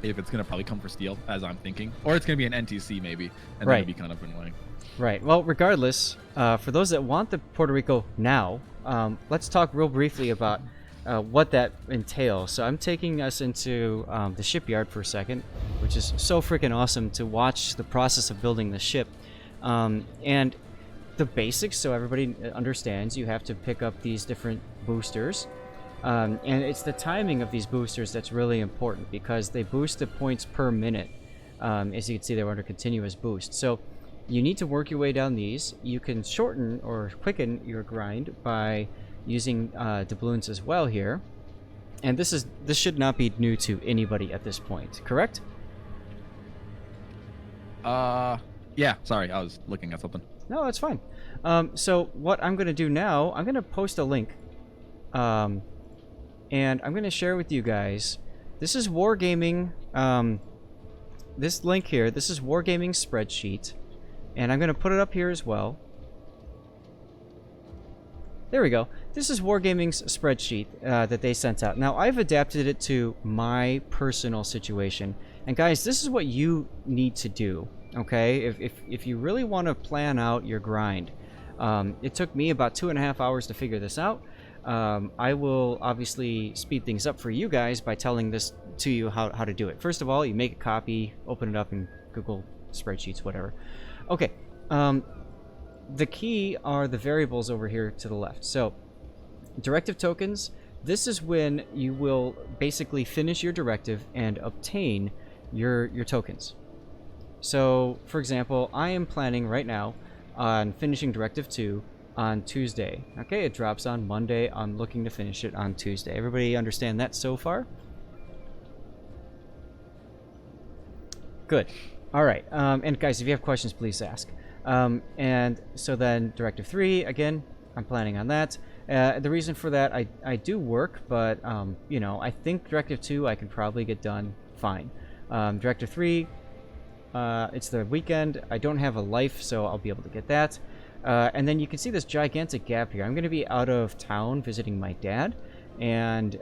if it's gonna probably come for steel, as I'm thinking, or it's gonna be an NTC maybe, and then it'd be kind of annoying. Right. Well, regardless, for those that want the Puerto Rico now, let's talk real briefly about what that entails. So I'm taking us into the shipyard for a second, which is so freaking awesome to watch the process of building the ship. And the basics, so everybody understands, you have to pick up these different boosters. And it's the timing of these boosters that's really important because they boost the points per minute. As you can see, they're under continuous boost. So you need to work your way down these. You can shorten or quicken your grind by using doubloons as well here. And this should not be new to anybody at this point, correct? Yeah, sorry, I was looking at something. No, that's fine. So what I'm going to do now, I'm going to post a link. And I'm going to share with you guys. This is Wargaming. This link here, this is Wargaming spreadsheet. And I'm going to put it up here as well. There we go. This is Wargaming's spreadsheet that they sent out. Now, I've adapted it to my personal situation. And guys, this is what you need to do, okay? If you really want to plan out your grind. It took me about 2.5 hours to figure this out. I will obviously speed things up for you guys by telling this to you how to do it. First of all, you make a copy, open it up in Google Spreadsheets, whatever. Okay, the key are the variables over here to the left. So, directive tokens, this is when you will basically finish your directive and obtain your tokens. So, for example, I am planning right now on finishing Directive 2 on Tuesday. Okay, it drops on Monday. I'm looking to finish it on Tuesday. Everybody understand that so far? Good. All right. And guys, if you have questions, please ask. And so then Directive 3, again, I'm planning on that. The reason for that, I do work, but, you know, I think Directive 2 I can probably get done fine. Directive 3, it's the weekend. I don't have a life, so I'll be able to get that. And then you can see this gigantic gap here. I'm going to be out of town visiting my dad, and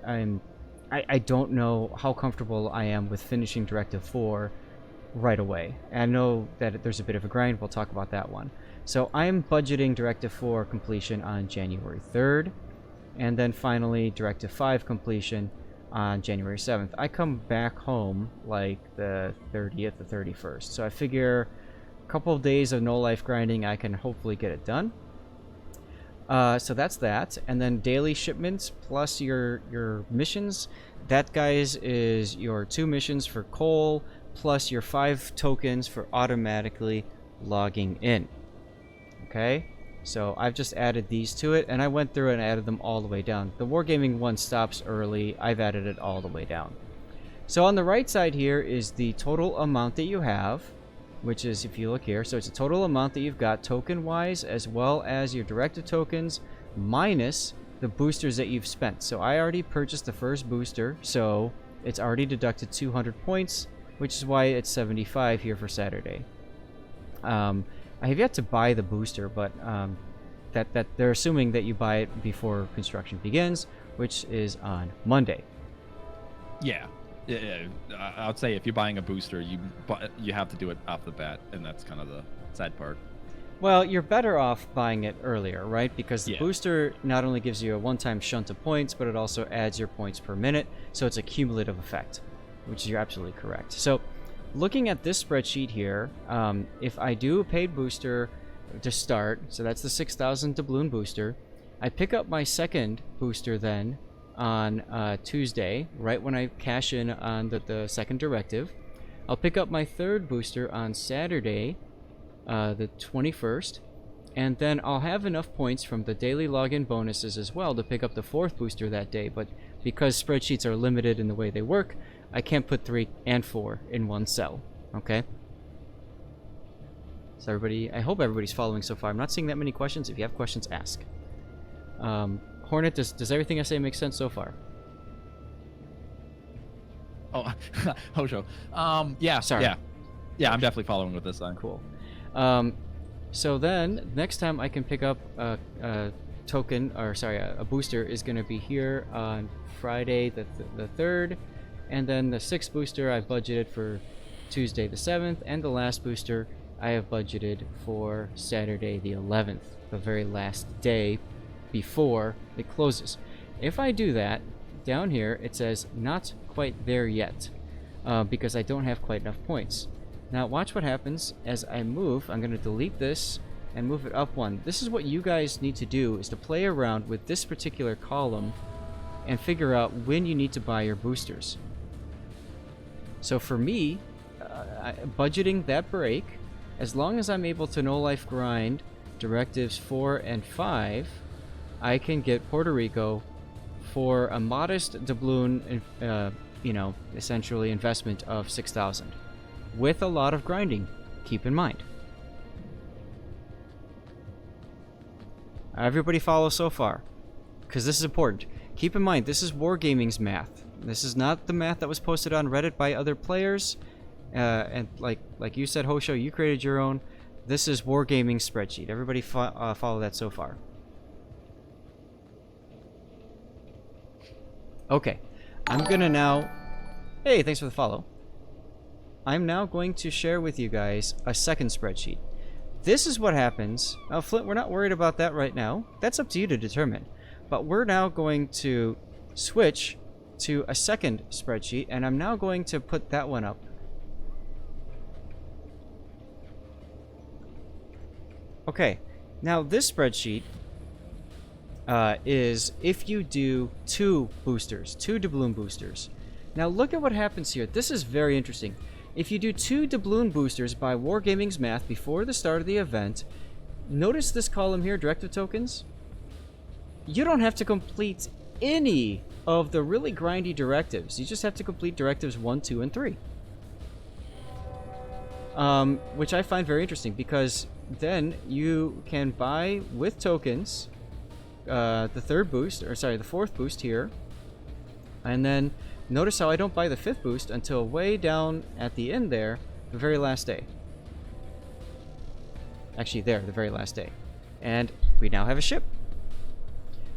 I don't know how comfortable I am with finishing Directive 4 right away. And I know that there's a bit of a grind. We'll talk about that one. So I'm budgeting Directive 4 completion on January 3rd, and then finally Directive 5 completion on January 7th. I come back home like the 30th or 31st. So I figure a couple of days of no life grinding, I can hopefully get it done. So that's that. And then daily shipments plus your missions. That, guys, is your 2 missions for coal plus your 5 tokens for automatically logging in. Okay? So I've just added these to it, and I went through and added them all the way down. The Wargaming one stops early. I've added it all the way down. So on the right side here is the total amount that you have, which is, if you look here, so it's a total amount that you've got token-wise, as well as your directive tokens, minus the boosters that you've spent. So I already purchased the first booster, so it's already deducted 200 points, which is why it's 75 here for Saturday. I have yet to buy the booster, but that they're assuming that you buy it before construction begins, which is on Monday. Yeah. I would say if you're buying a booster, you have to do it off the bat, and that's kind of the sad part. Well, you're better off buying it earlier, right? Because the Yeah. booster not only gives you a one-time shunt of points, but it also adds your points per minute, so it's a cumulative effect, which you're absolutely correct. So, looking at this spreadsheet here, if I do a paid booster to start, so that's the 6,000 doubloon booster, I pick up my second booster then on Tuesday, right when I cash in on the second directive. I'll pick up my third booster on Saturday, the 21st, and then I'll have enough points from the daily login bonuses as well to pick up the fourth booster that day, but because spreadsheets are limited in the way they work, I can't put 3 and 4 in one cell, okay? So everybody, I hope everybody's following so far. I'm not seeing that many questions. If you have questions, ask. Hornet, does everything I say make sense so far? Oh, Hojo. Yeah. Sorry. Yeah, I'm definitely following with this then. Cool. So then, next time I can pick up a token, or sorry, a booster is going to be here on Friday the 3rd, And then the 6th booster I budgeted for Tuesday the 7th, and the last booster I have budgeted for Saturday the 11th, the very last day before it closes. If I do that, down here it says not quite there yet, because I don't have quite enough points. Now watch what happens as I move. I'm going to delete this and move it up 1. This is what you guys need to do, is to play around with this particular column and figure out when you need to buy your boosters. So for me, budgeting that break, as long as I'm able to no life grind directives 4 and 5, I can get Puerto Rico for a modest doubloon, essentially investment of 6,000, with a lot of grinding, keep in mind. Everybody follow so far, because this is important. Keep in mind, this is Wargaming's math. This is not the math that was posted on Reddit by other players. And like you said, Hosho, you created your own. This is Wargaming's spreadsheet. Everybody follow that so far. Okay, I'm gonna now... Hey, thanks for the follow. I'm now going to share with you guys a second spreadsheet. This is what happens. Now, Flint, we're not worried about that right now. That's up to you to determine. But we're now going to switch to a second spreadsheet, and I'm now going to put that one up. Okay, now this spreadsheet is if you do 2 boosters, 2 doubloon boosters. Now look at what happens here. This is very interesting. If you do 2 doubloon boosters by Wargaming's math before the start of the event, notice this column here, directive tokens. You don't have to complete any of the really grindy directives. You just have to complete directives 1, 2, and 3. Which I find very interesting, because then you can buy with tokens the 3rd boost, or sorry, the 4th boost here. And then notice how I don't buy the 5th boost until way down at the end there, the very last day. Actually, there, the very last day. And we now have a ship.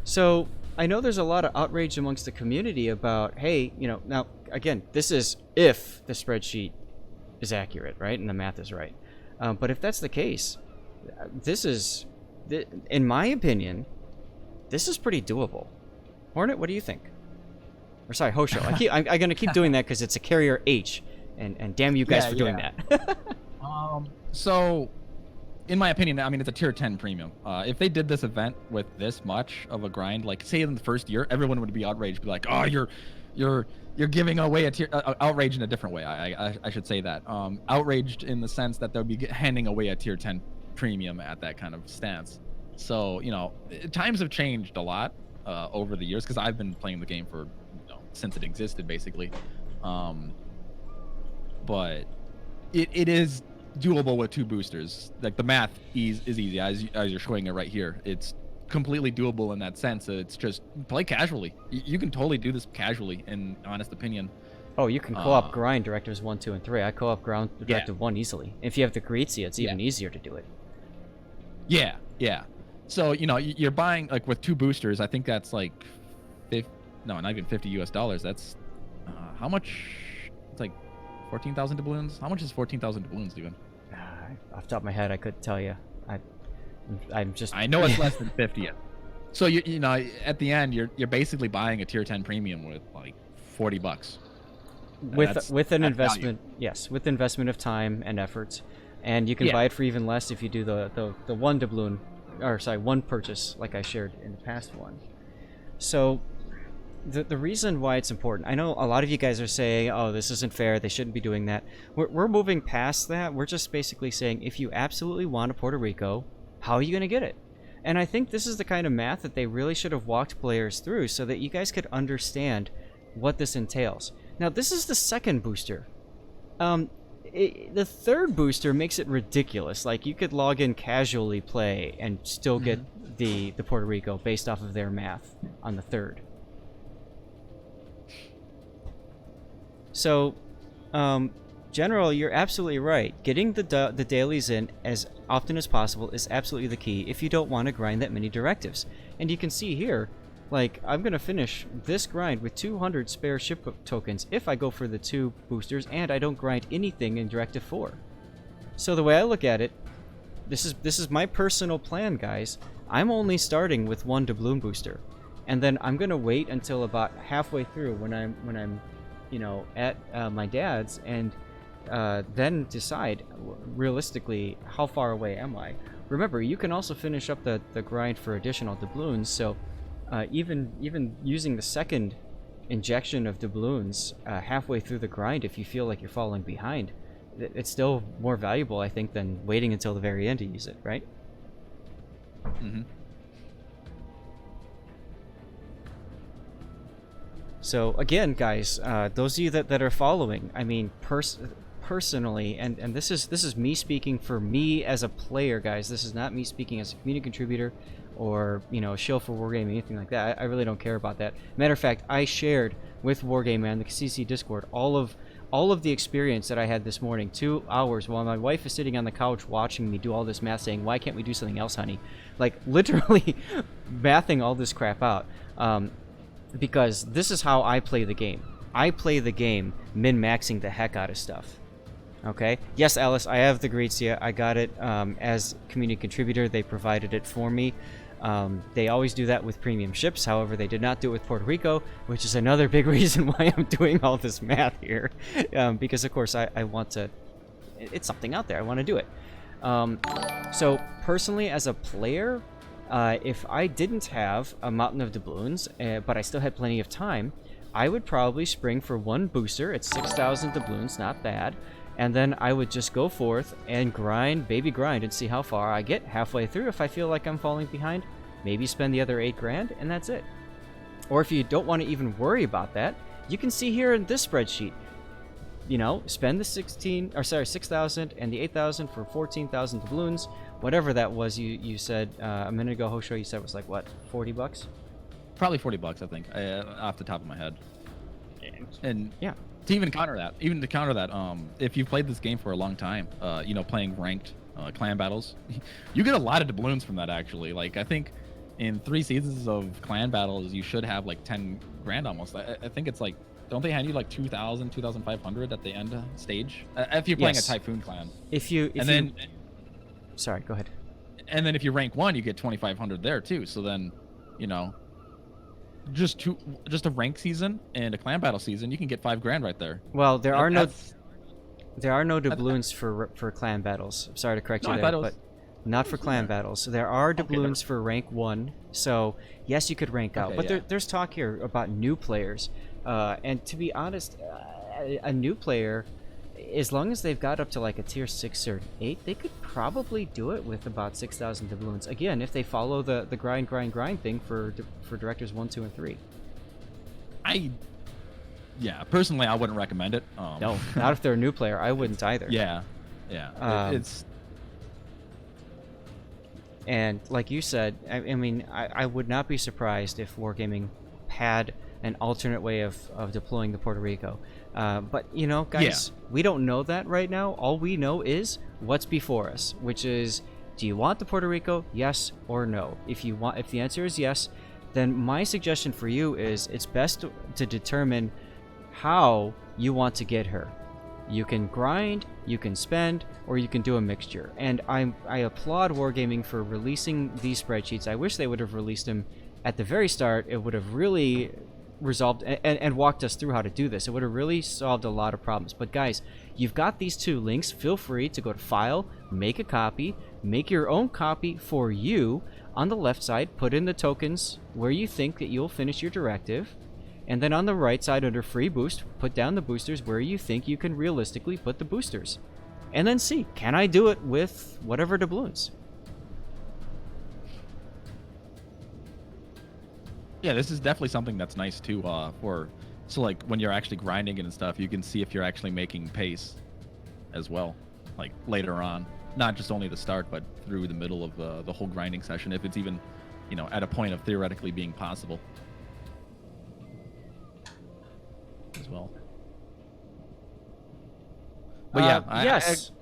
So I know there's a lot of outrage amongst the community about, hey, now, again, this is if the spreadsheet is accurate, right? And the math is right. But if that's the case, this is, in my opinion, this is pretty doable. Hornet, what do you think? Or sorry, Hosho. I'm going to keep doing that because it's a carrier H. And damn you guys for doing that. So, in my opinion, I mean, it's a tier 10 premium. If they did this event with this much of a grind, like say in the first year, everyone would be outraged, be like, oh, you're giving away a tier, outraged in a different way. I should say that. Outraged in the sense that they'll be handing away a tier 10 premium at that kind of stance. So, times have changed a lot over the years, because I've been playing the game for, since it existed, basically. But it is doable with 2 boosters. Like, the math is easy, as you're showing it right here. It's completely doable in that sense. It's just play casually. You can totally do this casually, in honest opinion. Oh, you can co-op grind directives 1, 2, and 3. I co-op grind directive 1 easily. If you have the Greetsia, it's even easier to do it. Yeah. So, you're buying, like, with 2 boosters, I think that's like not even $50 US. That's how much? It's like 14,000 doubloons. How much is 14,000 doubloons doing? Off the top of my head, I couldn't tell you. I know it's less than 50. So at the end, you're basically buying a tier 10 premium with like $40. With an investment, yes, with investment of time and effort, and you can buy it for even less if you do the 1 doubloon, or sorry, 1 purchase like I shared in the past one. So the reason why it's important, I know a lot of you guys are saying, oh, this isn't fair, they shouldn't be doing that. We're moving past that. We're just basically saying, if you absolutely want a Puerto Rico, how are you going to get it? And I think this is the kind of math that they really should have walked players through so that you guys could understand what this entails. Now, this is the 2nd booster. The 3rd booster makes it ridiculous. Like, you could log in casually play and still get the Puerto Rico based off of their math on the 3rd. So, General, you're absolutely right. Getting the dailies in as often as possible is absolutely the key if you don't want to grind that many directives. And you can see here, Like, I'm gonna finish this grind with 200 spare ship tokens if I go for the 2 boosters and I don't grind anything in Directive 4. So the way I look at it, this is my personal plan, guys. I'm only starting with 1 doubloon booster, and then I'm gonna wait until about halfway through when I'm you know, at my dad's, and then decide realistically how far away am I. Remember, you can also finish up the grind for additional doubloons, so even using the second injection of doubloons halfway through the grind, if you feel like you're falling behind, it's still more valuable, I think, than waiting until the very end to use it, right? Mm-hmm. So again, guys, those of you that are following, I mean, personally, and this is me speaking for me as a player, guys. This is not me speaking as a community contributor or, you know, a shill for Wargaming, anything like that. I really don't care about that. Matter of fact, I shared with Wargaming and the CC Discord all of the experience that I had this morning, 2 hours, while my wife is sitting on the couch watching me do all this math, saying, "Why can't we do something else, honey?" Like, literally mathing all this crap out. Because this is how I play the game. I play the game min-maxing the heck out of stuff. Okay? Yes, Alice, I have the Grizia. I got it as community contributor. They provided it for me. They always do that with premium ships. However, they did not do it with Puerto Rico, which is another big reason why I'm doing all this math here. Because, of course, I want to... It's something out there. I want to do it. So, personally, as a player... if I didn't have a mountain of doubloons, but I still had plenty of time, I would probably spring for 1 booster. It's 6,000 doubloons, not bad. And then I would just go forth and grind, baby grind, and see how far I get. Halfway through, if I feel like I'm falling behind, maybe spend the other 8 grand, and that's it. Or if you don't want to even worry about that, you can see here in this spreadsheet, you know, spend the 6,000 and the 8,000 for 14,000 doubloons. Whatever that was, you said a minute ago, Hosho, you said it was like, what, 40 bucks? Probably 40 bucks, I think, off the top of my head. And yeah, to even counter that, if you've played this game for a long time, you know, playing ranked clan battles, you get a lot of doubloons from that, actually. Like, I think in 3 seasons of clan battles, you should have like 10 grand almost. I think it's like, don't they hand you like 2,000, 2,500 at the end stage? If you're playing a Typhoon clan. Sorry, go ahead. And then if you rank 1, you get 2,500 there too. So then, you know, just a rank season and a clan battle season, you can get 5 grand right there. Well, there are no doubloons for clan battles. I'm sorry to correct you there, but not for clan battles. So there are doubloons for rank 1. So yes, you could rank out, but there's talk here about new players. And to be honest, a new player, as long as they've got up to like a tier 6 or 8, they could probably do it with about 6,000 doubloons. Again, if they follow the grind thing for Directors 1, 2, and 3. Personally, I wouldn't recommend it. No, not if they're a new player. I wouldn't either. Yeah. And like you said, I mean, I would not be surprised if Wargaming had an alternate way of deploying the Puerto Rico. But, you know, guys, we don't know that right now. All we know is what's before us, which is, do you want the Puerto Rico? Yes or no? If the answer is yes, then my suggestion for you is it's best to determine how you want to get her. You can grind, you can spend, or you can do a mixture. And I applaud Wargaming for releasing these spreadsheets. I wish they would have released them at the very start. It would have really resolved and walked us through how to do this. It would have really solved a lot of problems. But guys, you've got these 2 links. Feel free to go to File, make a copy, make your own copy for you. On the left side, put in the tokens where you think that you'll finish your directive. And then on the right side under Free Boost, put down the boosters where you think you can realistically put the boosters. And then see, can I do it with whatever doubloons? Yeah, this is definitely something that's nice too. So like when you're actually grinding it and stuff, you can see if you're actually making pace as well, like later on, not just only the start, but through the middle of the whole grinding session, if it's even, you know, at a point of theoretically being possible as well. But yeah, yes,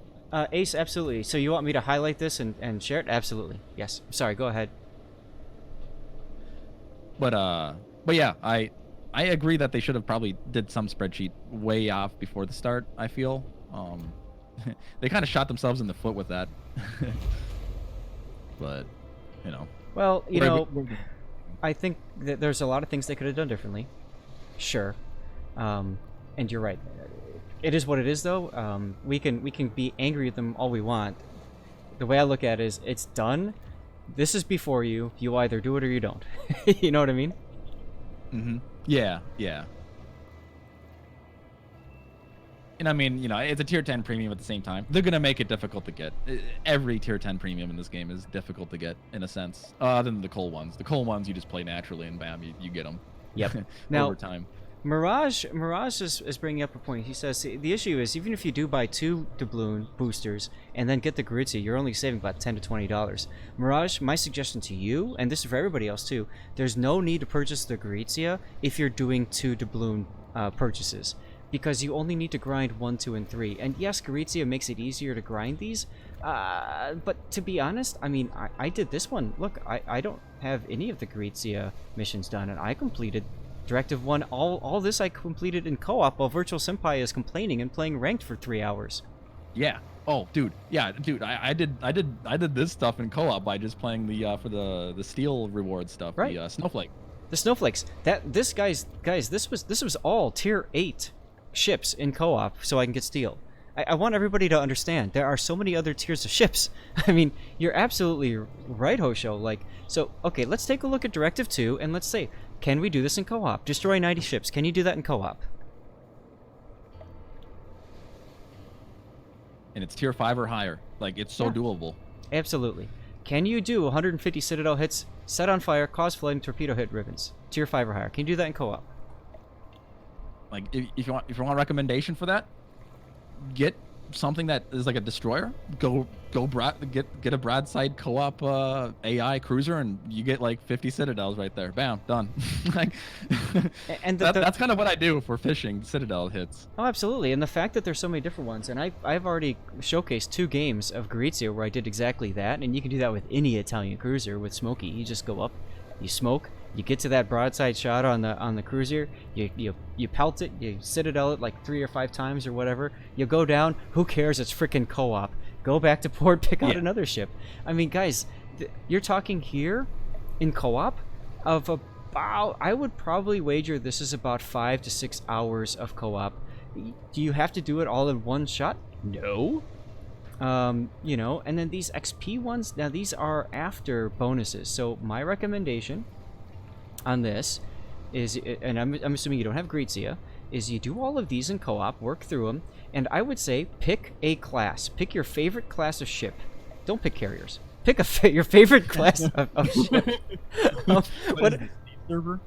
Ace, absolutely. So you want me to highlight this and share it? Absolutely. Yes. Sorry, go ahead. But yeah, I agree that they should have probably did some spreadsheet way off before the start. I feel they kind of shot themselves in the foot with that. But you know, Well, we're- I think that there's a lot of things they could have done differently. Sure. And you're right. It is what it is, though. We can be angry at them all we want. The way I look at it is, it's done. This is before you. You either do it or you don't. You know what I mean? Yeah, yeah. And I mean, it's a tier 10 premium at the same time. They're gonna make it difficult to get. Every tier 10 premium in this game is difficult to get, in a sense. Other than the coal ones. The coal ones you just play naturally, and bam, you get them. Yep. Now, over time. Mirage is bringing up a point. He says the issue is, even if you do buy 2 doubloon boosters and then get the Garizia, you're only saving about $10 to $20. Mirage, my suggestion to you, and this is for everybody else too, there's no need to purchase the Garizia if you're doing 2 doubloon purchases, because you only need to grind 1, 2, and 3. And yes, Garizia makes it easier to grind these, but to be honest, I mean, I did this one. Look, I don't have any of the Garizia missions done, and I completed Directive 1, all this I completed in co-op while Virtual Senpai is complaining and playing ranked for 3 hours. Yeah. Oh, dude. Yeah, dude. I did this stuff in co-op by just playing the for the steel reward stuff. Right. The snowflake. The snowflakes. Guys, this was all tier 8 ships in co-op so I can get steel. I want everybody to understand there are so many other tiers of ships. I mean, you're absolutely right, Hosho. Like, so okay, let's take a look at Directive 2 and let's say, can we do this in co-op? Destroy 90 ships. Can you do that in co-op? And it's tier 5 or higher. Like, it's so doable. Absolutely. Can you do 150 Citadel hits, set on fire, cause flooding, torpedo hit ribbons? Tier 5 or higher. Can you do that in co-op? Like, if you want a recommendation for that, get something that is like a destroyer. Get a broadside co-op AI cruiser, and you get like 50 citadels right there. Bam, done. Like, and that's kind of what I do for fishing citadel hits. Oh, absolutely. And the fact that there's so many different ones, and I've already showcased 2 games of Garizia where I did exactly that, and you can do that with any Italian cruiser with Smokey. You just go up, you smoke, you get to that broadside shot on the cruiser, you pelt it, you citadel it like 3 or 5 times or whatever, you go down, who cares, it's freaking co-op. Go back to port, pick out another ship. I mean, guys, you're talking here in co-op of about, I would probably wager this is about 5 to 6 hours of co-op. Do you have to do it all in one shot? No. You know, and then these XP ones, now these are after bonuses. So my recommendation on this is, and I'm assuming you don't have Garizia, is you do all of these in co-op, work through them, and I would say pick a class. Pick your favorite class of ship. Don't pick carriers. Pick your favorite class of ship. What server?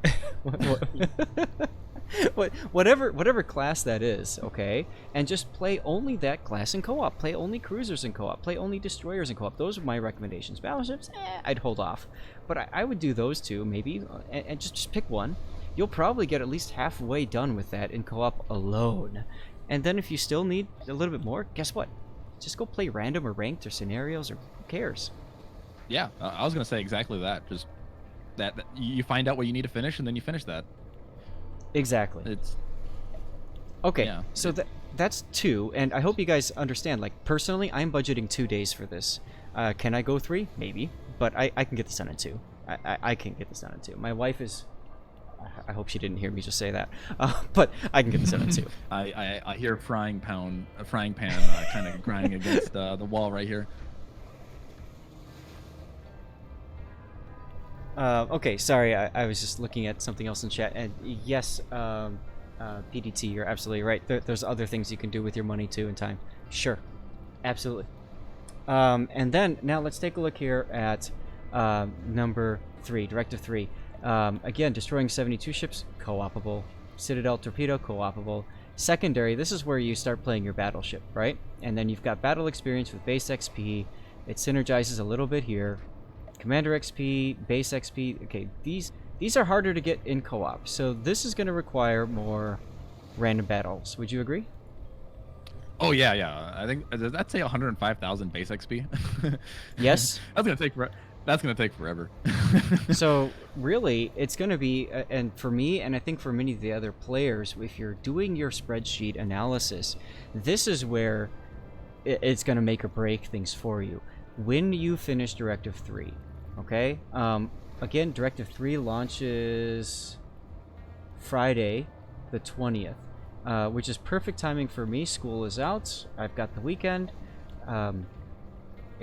whatever class that is, okay? And just play only that class in co-op. Play only cruisers in co-op. Play only destroyers in co-op. Those are my recommendations. Battleships, I'd hold off. But I would do those 2, maybe, and just pick one. You'll probably get at least halfway done with that in co-op alone. And then if you still need a little bit more, guess what? Just go play random or ranked or scenarios, or who cares? Yeah, I was gonna say exactly that. Just that you find out what you need to finish, and then you finish that. Exactly. It's okay. Yeah. So that's 2, and I hope you guys understand. Like, personally, I'm budgeting 2 days for this. Can I go 3? Maybe, but I can get this done in 2. I can get this done in 2. My wife is. I hope she didn't hear me just say that, but I can get this done in 2. I hear a frying pan kind of grinding against the wall right here. Okay, sorry, I was just looking at something else in chat, and yes, PDT, you're absolutely right. There's other things you can do with your money too and time. Sure, absolutely. And then now let's take a look here at number 3, Directive 3. Again, destroying 72 ships, co-opable. Citadel torpedo, co-opable. Secondary, this is where you start playing your battleship, right? And then you've got battle experience with base XP. It synergizes a little bit here. Commander XP, base XP. Okay, these are harder to get in co-op, so this is going to require more random battles. Would you agree? Oh yeah. I think, did that say 105,000 base XP? Yes. I was gonna take. That's gonna take forever. So really, it's going to be, and for me, and I think for many of the other players, if you're doing your spreadsheet analysis, this is where it's going to make or break things for you. When you finish Directive 3, okay? Again, Directive 3 launches Friday, the 20th, which is perfect timing for me. School is out. I've got the weekend. There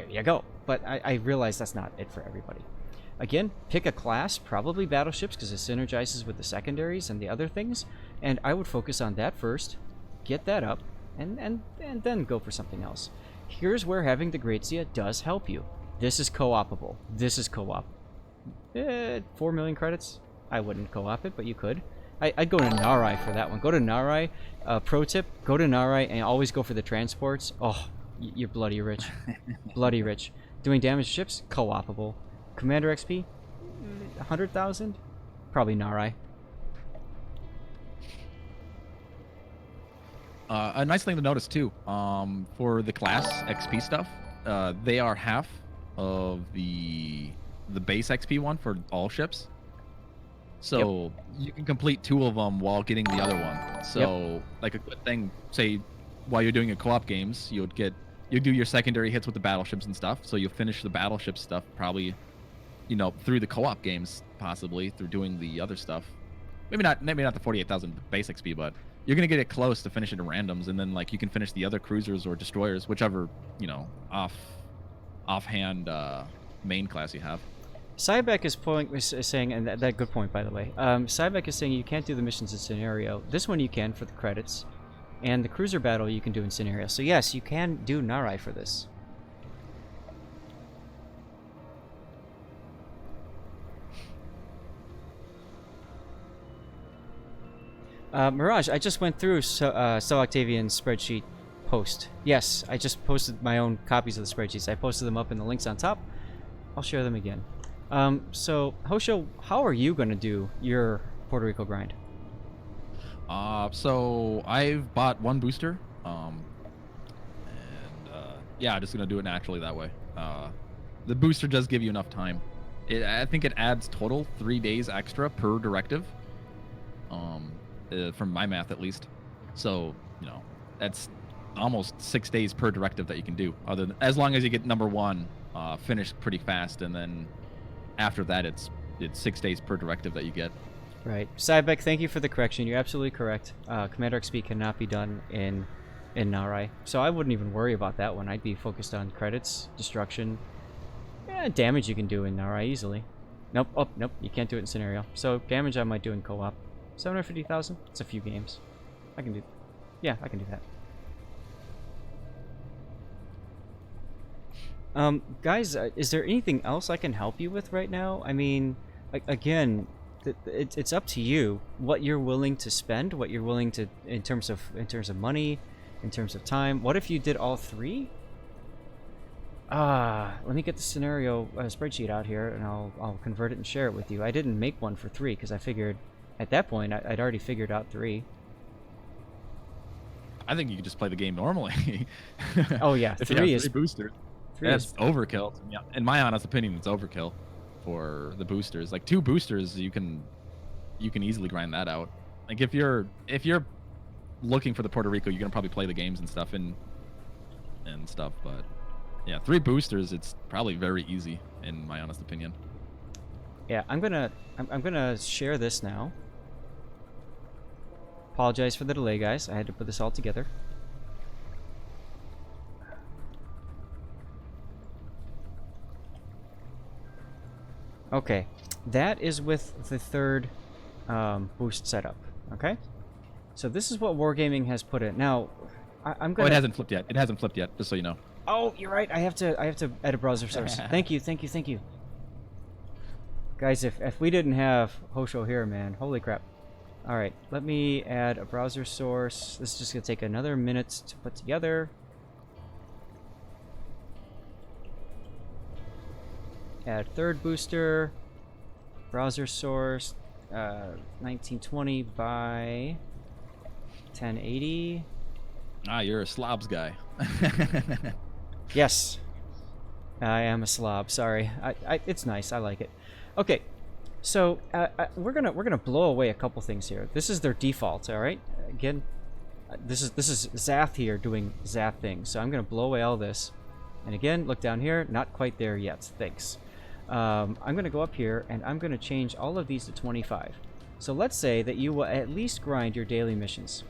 you go. But I realize that's not it for everybody. Again, pick a class, probably battleships, because it synergizes with the secondaries and the other things. And I would focus on that first, get that up, and then go for something else. Here's where having the Great Sea does help you. This is co-opable. This is co-op. 4 million credits? I wouldn't co-op it, but you could. I'd go to Narai for that one. Go to Narai. Pro tip, go to Narai and always go for the transports. Oh, you're bloody rich. Bloody rich. Doing damage to ships? Co-opable. Commander XP? 100,000? Probably Narai. A nice thing to notice too, for the class XP stuff, they are half of the base XP one for all ships. So you can complete 2 of them while getting the other one. So like a good thing, say while you're doing your co-op games, you do your secondary hits with the battleships and stuff. So you'll finish the battleship stuff probably, you know, through the co-op games, possibly through doing the other stuff. Maybe not the 48,000 base XP, but you're gonna get it close to finish it in randoms, and then like you can finish the other cruisers or destroyers, whichever, you know, offhand main class you have. Cybeck is saying, and that good point by the way. Cybeck is saying you can't do the missions in scenario. This one you can for the credits, and the cruiser battle you can do in scenario. So yes, you can do Narai for this. Mirage, I just went through So Octavian's spreadsheet post. Yes, I just posted my own copies of the spreadsheets. I posted them up in the links on top. I'll share them again. So, Hosho, how are you going to do your Puerto Rico grind? So I've bought 1 booster, yeah, just gonna do it naturally that way. The booster does give you enough time. I think it adds total 3 days extra per directive. From my math at least. So, you know, that's almost 6 days per directive that you can do. As long as you get number 1 finished pretty fast, and then after that it's 6 days per directive that you get. Right. Cybeck, thank you for the correction. You're absolutely correct. Commander XP cannot be done in Narai. So I wouldn't even worry about that one. I'd be focused on credits, destruction, damage you can do in Narai easily. Nope. Oh, nope. You can't do it in scenario. So damage I might do in co-op. 750,000? It's a few games. I can do... Yeah, I can do that. Guys, is there anything else I can help you with right now? I mean, again, it's up to you what you're willing to spend, what you're willing to in terms of money, in terms of time. What if you did all 3? Let me get the scenario spreadsheet out here, and I'll convert it and share it with you. I didn't make one for 3 because I figured at that point I'd already figured out 3. I think you could just play the game normally. Oh yeah, if 3 you have is 3 boosters. That's overkill. Yeah, in my honest opinion, it's overkill for the boosters. Like 2 boosters, you can easily grind that out. Like if you're looking for the Puerto Rico, you're gonna probably play the games and stuff and stuff. But yeah, 3 boosters, it's probably very easy in my honest opinion. Yeah, I'm gonna share this now. Apologize for the delay, guys. I had to put this all together. Okay, that is with the 3rd boost setup. Okay, so this is what Wargaming has put in. Now, I'm gonna. Oh, it hasn't flipped yet. It hasn't flipped yet. Just so you know. Oh, you're right. I have to add a browser source. Thank you. Guys, if we didn't have Hosho here, man, holy crap. All right, let me add a browser source. This is just gonna take another minute to put together. Add 3rd booster, browser source, 1920 by 1080. Ah, you're a slobs guy. Yes. I am a slob. Sorry. It's nice. I like it. Okay. So we're gonna blow away a couple things here. This is their default. All right. Again, this is Zath here doing Zath things. So I'm gonna blow away all this. And again, look down here. Not quite there yet. Thanks. I'm gonna go up here and I'm gonna change all of these to 25. So let's say that you will at least grind your daily missions.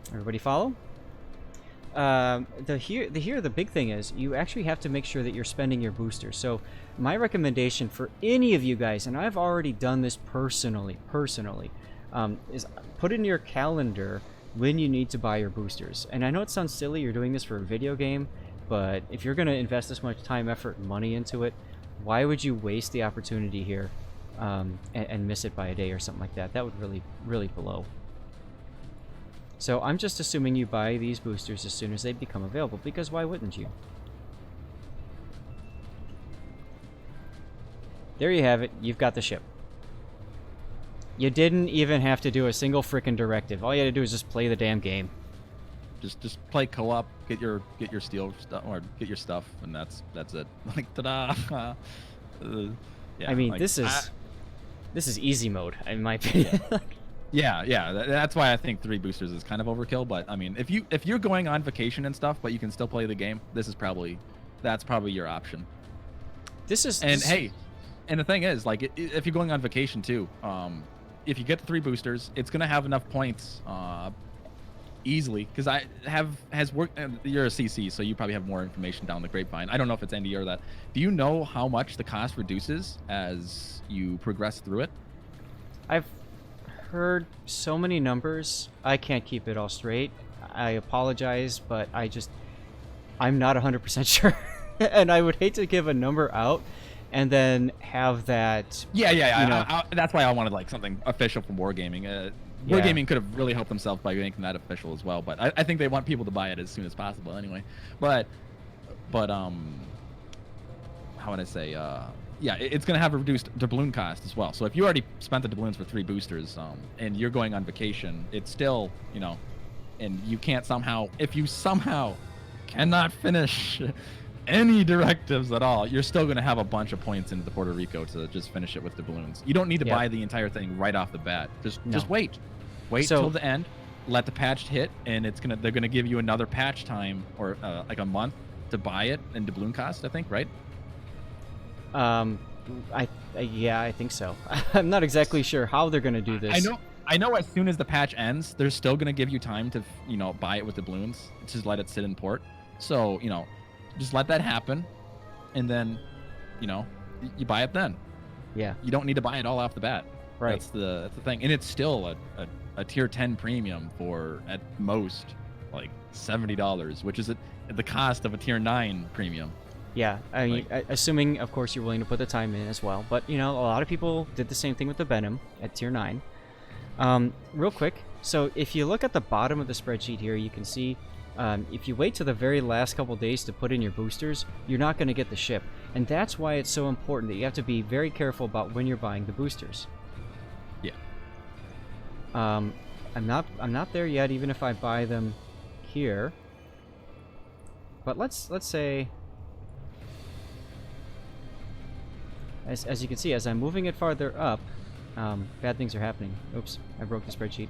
Everybody follow? The big thing is you actually have to make sure that you're spending your boosters. So my recommendation for any of you guys, and I've already done this personally, is put in your calendar when you need to buy your boosters. And I know it sounds silly, you're doing this for a video game, but if you're going to invest this much time, effort, and money into it, why would you waste the opportunity here and miss it by a day or something like that? That would really, really blow. So I'm just assuming you buy these boosters as soon as they become available, because why wouldn't you? There you have it. You've got the ship. You didn't even have to do a single frickin' directive. All you had to do is just play the damn game. Just play co-op, get your steel stuff, or get your stuff, and that's it. Like, ta-da! Yeah, I mean, like, this is easy mode, in my opinion. Yeah, that's why I think 3 boosters is kind of overkill. But I mean, if you're going on vacation and stuff, but you can still play the game, that's probably your option. Hey, and the thing is, like, if you're going on vacation too, if you get the 3 boosters, it's gonna have enough points easily, because you're a CC, so you probably have more information down the grapevine. I don't know if it's ND or that. Do you know how much the cost reduces as you progress through it? I've heard so many numbers. I can't keep it all straight. I apologize, but I'm not 100% sure. And I would hate to give a number out and then have that. Yeah. That's why I wanted like something official from Wargaming. Wargaming could have really helped themselves by making that official as well. But I think they want people to buy it as soon as possible anyway. But how would I say? Yeah, it's going to have a reduced doubloon cost as well. So if you already spent the doubloons for 3 boosters, and you're going on vacation, it's still, and you can't if you somehow cannot finish any directives at all, you're still going to have a bunch of points into Puerto Rico to just finish it with doubloons. You don't need to buy the entire thing right off the bat. Just wait. Wait till the end, let the patch hit, and they're going to give you another patch time, or like a month to buy it and doubloon cost, I think, right? Yeah, I think so. I'm not exactly sure how they're gonna do this. I know. As soon as the patch ends, they're still gonna give you time to, buy it with doubloons. Just let it sit in port. So, just let that happen, and then, you buy it then. Yeah. You don't need to buy it all off the bat. Right. That's the thing, and it's still a tier 10 premium for at most like $70, which is the cost of a tier 9 premium. Yeah, I mean, assuming, of course, you're willing to put the time in as well. But, a lot of people did the same thing with the Venom at tier 9. Real quick, so if you look at the bottom of the spreadsheet here, you can see if you wait till the very last couple days to put in your boosters, you're not going to get the ship. And that's why it's so important that you have to be very careful about when you're buying the boosters. Yeah. I'm not there yet, even if I buy them here. But let's say... As you can see, as I'm moving it farther up, bad things are happening. Oops, I broke the spreadsheet.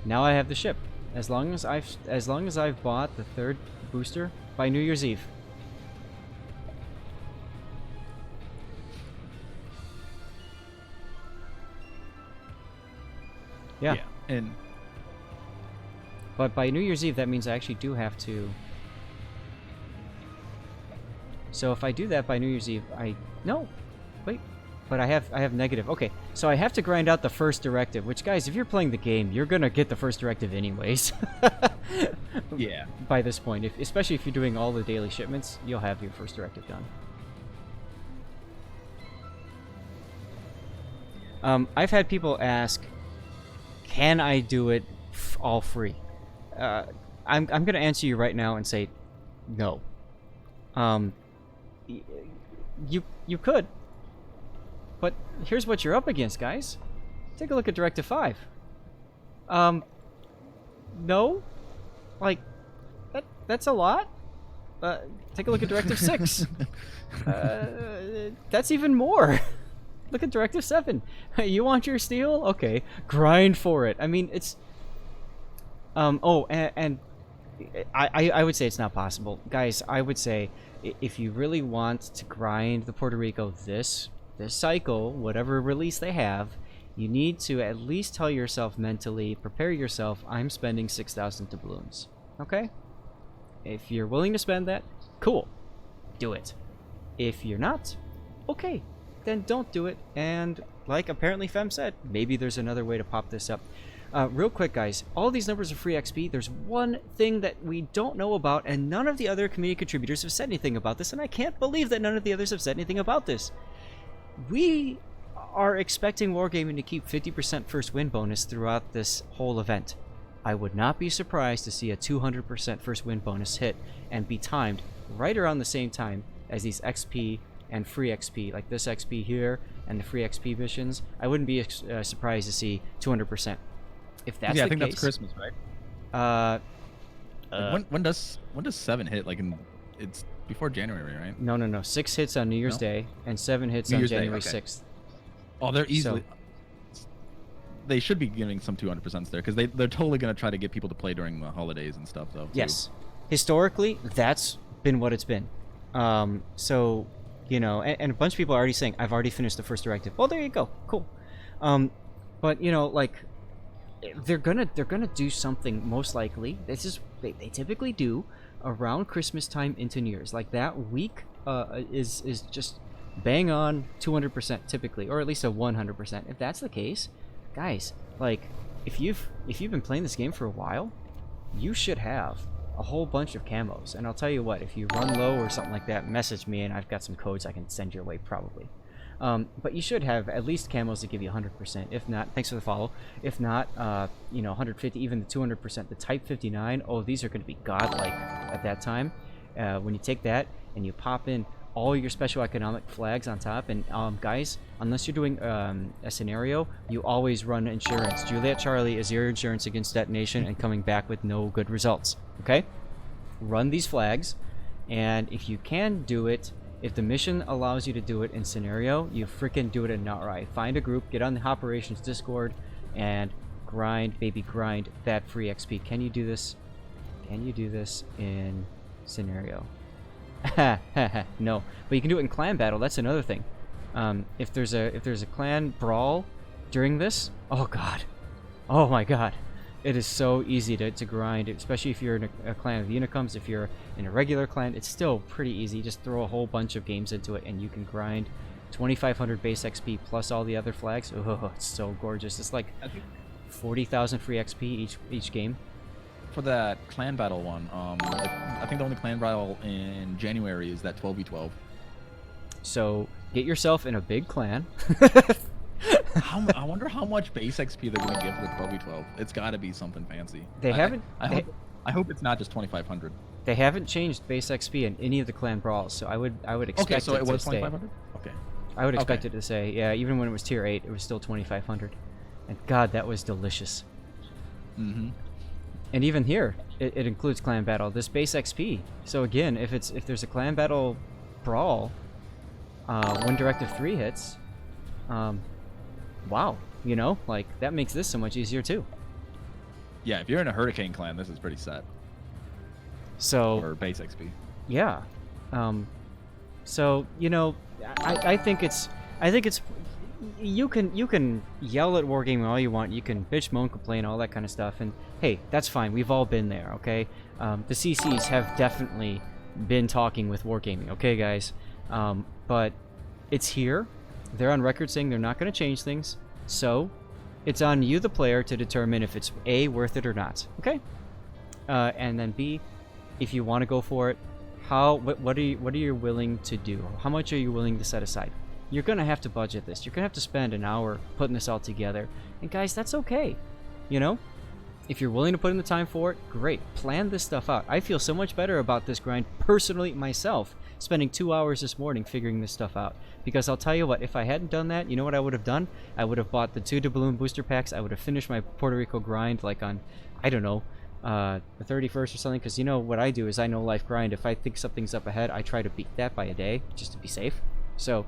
Now I have the ship. As long as I've bought the 3rd booster by New Year's Eve. Yeah. But by New Year's Eve, that means I actually do have to. So if I do that by New Year's Eve, but I have negative. Okay, so I have to grind out the first directive, which, guys, if you're playing the game, you're gonna get the first directive anyways. Yeah. By this point, especially if you're doing all the daily shipments, you'll have your first directive done. I've had people ask, can I do it all free? I'm gonna answer you right now and say no. You could, but here's what you're up against, guys. Take a look at Directive 5. No, like, that's a lot. Take a look at Directive 6. That's even more. Look at Directive 7. You want your steel? Okay, grind for it. I mean, it's... oh, and I would say it's not possible. Guys, I would say if you really want to grind the Puerto Rico this cycle, whatever release they have, you need to at least tell yourself mentally, prepare yourself, I'm spending 6,000 doubloons. Okay? If you're willing to spend that, cool. Do it. If you're not, okay. Then don't do it. And like apparently Fem said, maybe there's another way to pop this up. Real quick, guys, all these numbers are free XP. There's one thing that we don't know about, and none of the other community contributors have said anything about this, and I can't believe that none of the others have said anything about this. We are expecting Wargaming to keep 50% first win bonus throughout this whole event. I would not be surprised to see a 200% first win bonus hit and be timed right around the same time as these XP and free XP, like this XP here and the free XP missions. I wouldn't be surprised to see 200%. If that's yeah, the I think case, that's Christmas, right? Like when does 7 hit? Like it's before January, right? No. 6 hits on New Year's Day and 7 hits New on Year's Day, January okay. 6th. Oh, they're easily. They should be giving some 200% there because they're totally gonna try to get people to play during the holidays and stuff, though. Yes, historically, that's been what it's been. So, you know, and a bunch of people are already saying, "I've already finished the first directive." Well, there you go, cool. But you know, like, they're gonna do something most likely. This is they typically do around Christmas time into New Year's. Like that week is just bang on 200% typically, or at least a 100%. If that's the case, guys, like if you've been playing this game for a while, you should have a whole bunch of camos. And I'll tell you what, if you run low or something like that, message me and I've got some codes I can send your way probably. But you should have at least camos that give you 100%. If not, thanks for the follow. If not, you know, 150, even the 200%, the Type 59. Oh, these are going to be godlike at that time. When you take that and you pop in all your special economic flags on top, and guys, unless you're doing a scenario, you always run insurance. Juliet Charlie is your insurance against detonation and coming back with no good results. Okay, run these flags, and if you can do it, if the mission allows you to do it in scenario, you freaking do it in outright. Find a group, get on the operations Discord, and grind, baby, grind that free XP. Can you do this? Can you do this in scenario? No, but you can do it in clan battle. That's another thing. If there's a clan brawl during this, oh god, oh my god, it is so easy to grind, especially if you're in a clan of Unicums. If you're in a regular clan, it's still pretty easy. Just throw a whole bunch of games into it and you can grind 2,500 base XP plus all the other flags. Oh, it's so gorgeous. It's like 40,000 free XP each game. For that clan battle one, I think the only clan battle in January is that 12v12. So get yourself in a big clan. I wonder how much base XP they're gonna give with 12v12. It's got to be something fancy. They haven't. I hope it's not just 2,500. They haven't changed base XP in any of the clan brawls, so I would expect okay, so it it was to stay. 2,500. Okay. I would expect it to say, yeah. Even when it was tier 8, it was still 2,500. And God, that was delicious. Mm-hmm. And even here, it includes clan battle. This base XP. So again, if there's a clan battle brawl, when Directive 3 hits, wow, you know, like that makes this so much easier too. Yeah, if you're in a Hurricane clan, this is pretty set. So or base XP. Yeah. So you know, I think it's you can yell at Wargaming all you want. You can bitch, moan, complain, all that kind of stuff, and hey, that's fine. We've all been there, okay? The CCs have definitely been talking with Wargaming, okay, guys? But it's here. They're on record saying they're not going to change things, so it's on you, the player, to determine if it's A, worth it or not, okay? And then B, if you want to go for it, what are you willing to do? How much are you willing to set aside? You're gonna have to budget this. You're gonna have to spend an hour putting this all together, and guys, that's okay. You know, if you're willing to put in the time for it, great. Plan this stuff out. I feel so much better about this grind personally myself, spending 2 hours this morning figuring this stuff out. Because I'll tell you what, if I hadn't done that, you know what I would have done? I would have bought the 2 doubloon booster packs. I would have finished my Puerto Rico grind like on, I don't know, the 31st or something, because you know what I do is I know life grind. If I think something's up ahead, I try to beat that by a day just to be safe. So,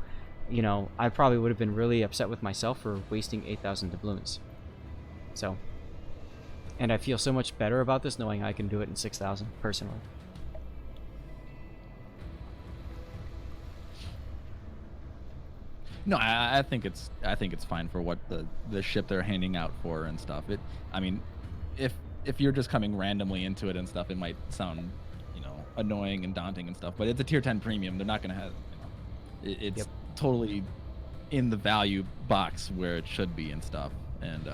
you know, I probably would have been really upset with myself for wasting 8,000 doubloons. So, and I feel so much better about this knowing I can do it in 6,000 personally. No, I think it's fine for what the ship they're handing out for and stuff. I mean, if you're just coming randomly into it and stuff, it might sound, you know, annoying and daunting and stuff. But it's a tier 10 premium. They're not gonna have, you know, it's totally in the value box where it should be and stuff. And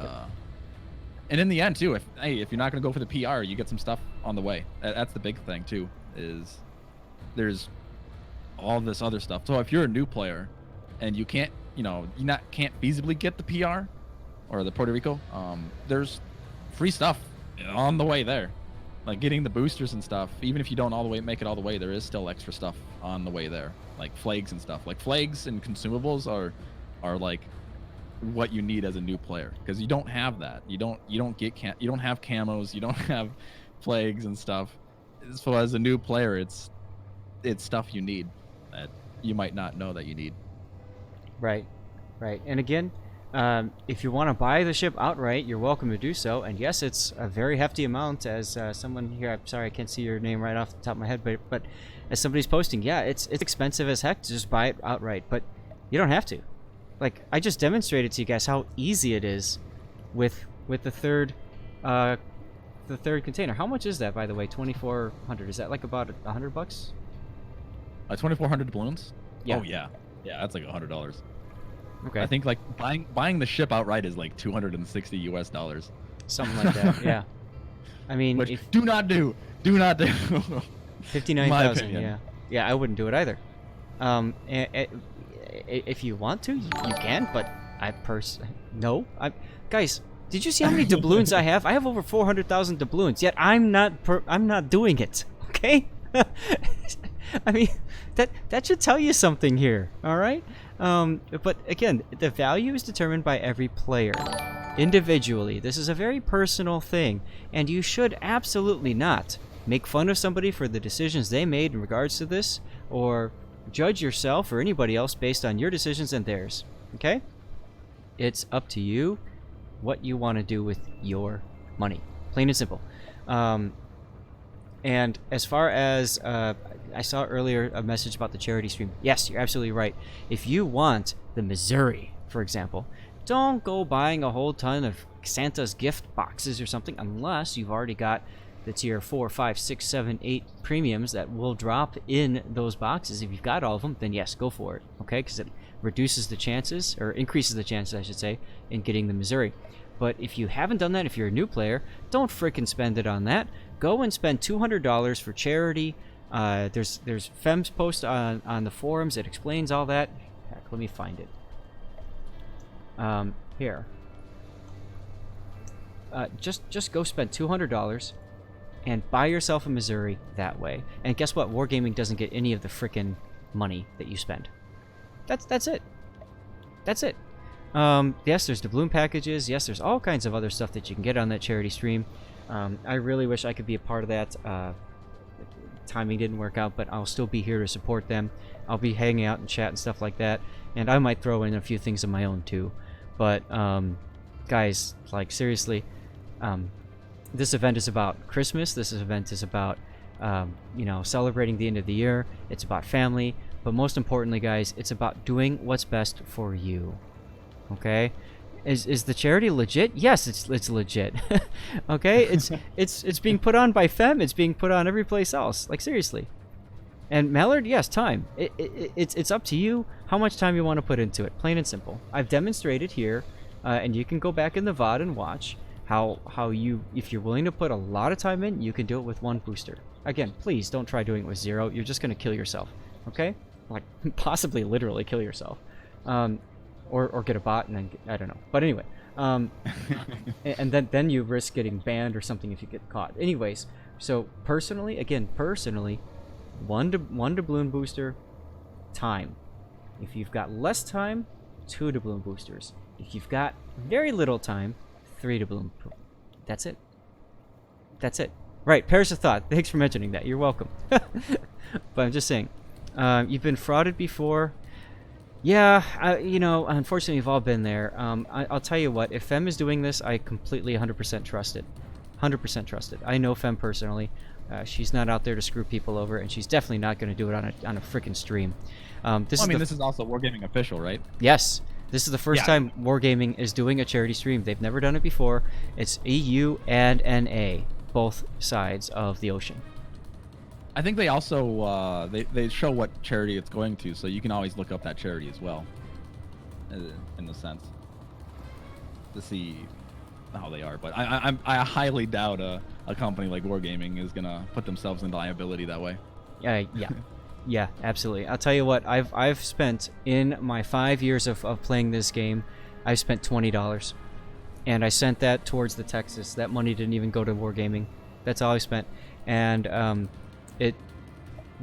in the end too, if you're not gonna go for the PR, you get some stuff on the way. That's the big thing too. Is there's all this other stuff. So if you're a new player and you can't, you know, can't feasibly get the PR or the Puerto Rico, there's free stuff on the way there, like getting the boosters and stuff. Even if you don't make it all the way, there is still extra stuff on the way there, like flags and stuff. Like flags and consumables are like what you need as a new player, because you don't have that. You don't have camos, you don't have flags and stuff. So as a new player, it's stuff you need that you might not know that you need. Right. And again, if you want to buy the ship outright, you're welcome to do so. And yes, it's a very hefty amount. As someone here, I'm sorry I can't see your name right off the top of my head, but as somebody's posting, yeah, it's expensive as heck to just buy it outright. But you don't have to. Like, I just demonstrated to you guys how easy it is with the third container. How much is that, by the way? 2,400. Is that like about $100? 2,400 doubloons? Yeah. Oh yeah, that's like $100. Okay. I think like buying the ship outright is like $260 US. Something like that. Yeah. I mean, which do not do. 59,000. Yeah. I wouldn't do it either. If you want to, you can. But no. Guys, did you see how many doubloons I have? I have over 400,000 doubloons. Yet I'm not doing it. Okay. I mean, that should tell you something here. All right. But again, the value is determined by every player individually. This is a very personal thing, and you should absolutely not make fun of somebody for the decisions they made in regards to this, or judge yourself or anybody else based on your decisions and theirs. Okay? It's up to you what you want to do with your money. Plain and simple. And as far as I saw earlier a message about the charity stream. Yes, you're absolutely right. If you want the Missouri, for example, don't go buying a whole ton of Santa's gift boxes or something unless you've already got the tier 4, 5, 6, 7, 8 premiums that will drop in those boxes. If you've got all of them, then yes, go for it. Okay, because it reduces the chances, or increases the chances, I should say, in getting the Missouri. But if you haven't done that, if you're a new player, don't frickin' spend it on that. Go and spend $200 for charity. There's Fem's post on the forums. It explains all that. Heck, let me find it. Here. Just go spend $200 and buy yourself a Missouri that way. And guess what? Wargaming doesn't get any of the frickin' money that you spend. That's it. That's it. Yes, there's doubloon packages. Yes, there's all kinds of other stuff that you can get on that charity stream. I really wish I could be a part of that. Timing didn't work out, but I'll still be here to support them. I'll be hanging out and chat and stuff like that, and I might throw in a few things of my own too. But guys, like seriously, this event is about Christmas. This event is about you know, celebrating the end of the year. It's about family, but most importantly, guys, it's about doing what's best for you. Okay? Is the charity legit? Yes, it's legit. Okay, it's being put on by Fem. It's being put on every place else. Like seriously. And Mallard, yes, time. It's up to you how much time you want to put into it. Plain and simple. I've demonstrated here, and you can go back in the VOD and watch how you, if you're willing to put a lot of time in, you can do it with one booster. Again, please don't try doing it with 0. You're just gonna kill yourself. Okay? Like possibly literally kill yourself. Or get a bot and then I don't know. But anyway, and then you risk getting banned or something if you get caught. Anyways, so personally, one doubloon booster, time. If you've got less time, 2 doubloon boosters. If you've got very little time, 3 doubloon. That's it. That's it. Right, Paris of Thought. Thanks for mentioning that. You're welcome. But I'm just saying, you've been frauded before. Yeah, you know, unfortunately, we've all been there. I'll tell you what, if Fem is doing this, I completely 100% trust it. 100% trust it. I know Fem personally. She's not out there to screw people over, and she's definitely not going to do it on a freaking stream. This is also Wargaming official, right? Yes. This is the first time Wargaming is doing a charity stream. They've never done it before. It's EU and NA, both sides of the ocean. I think they also they show what charity it's going to, so you can always look up that charity as well, in a sense, to see how they are. But I highly doubt a company like Wargaming is gonna put themselves in liability that way. Yeah. Yeah, absolutely. I'll tell you what, I've spent, in my 5 years of playing this game, I've spent $20. And I sent that towards the Texas. That money didn't even go to Wargaming. That's all I spent. And it